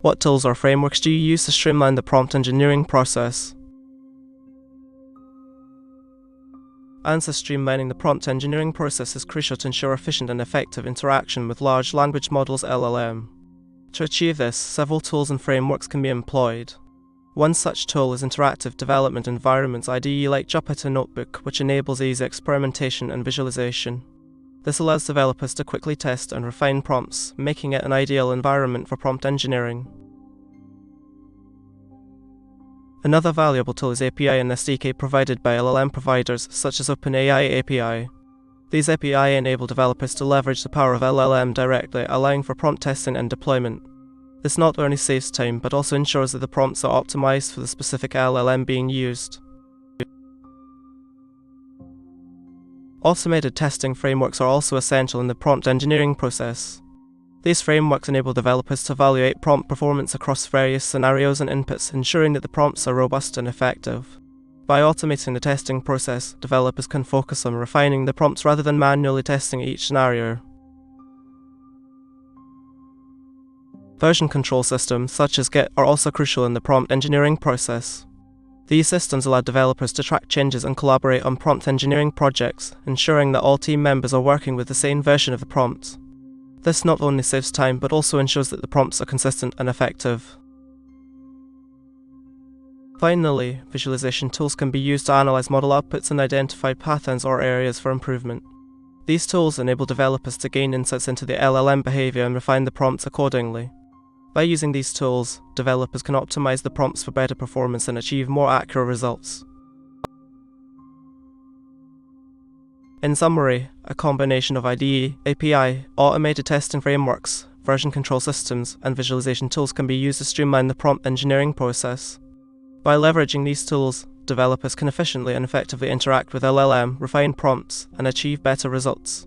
What tools or frameworks do you use to streamline the prompt engineering process? Answer: streamlining the prompt engineering process is crucial to ensure efficient and effective interaction with large language models (LLM). To achieve this, several tools and frameworks can be employed. One such tool is interactive development environments IDE like Jupyter Notebook, which enables easy experimentation and visualization. This allows developers to quickly test and refine prompts, making it an ideal environment for prompt engineering. Another valuable tool is API and SDK provided by LLM providers such as OpenAI API. These API enable developers to leverage the power of LLM directly, allowing for prompt testing and deployment. This not only saves time, but also ensures that the prompts are optimized for the specific LLM being used. Automated testing frameworks are also essential in the prompt engineering process. These frameworks enable developers to evaluate prompt performance across various scenarios and inputs, ensuring that the prompts are robust and effective. By automating the testing process, developers can focus on refining the prompts rather than manually testing each scenario. Version control systems, such as Git, are also crucial in the prompt engineering process. These systems allow developers to track changes and collaborate on prompt engineering projects, ensuring that all team members are working with the same version of the prompt. This not only saves time, but also ensures that the prompts are consistent and effective. Finally, visualization tools can be used to analyze model outputs and identify patterns or areas for improvement. These tools enable developers to gain insights into the LLM behavior and refine the prompts accordingly. By using these tools, developers can optimize the prompts for better performance and achieve more accurate results. In summary, a combination of IDE, API, automated testing frameworks, version control systems, and visualization tools can be used to streamline the prompt engineering process. By leveraging these tools, developers can efficiently and effectively interact with LLM, refine prompts, and achieve better results.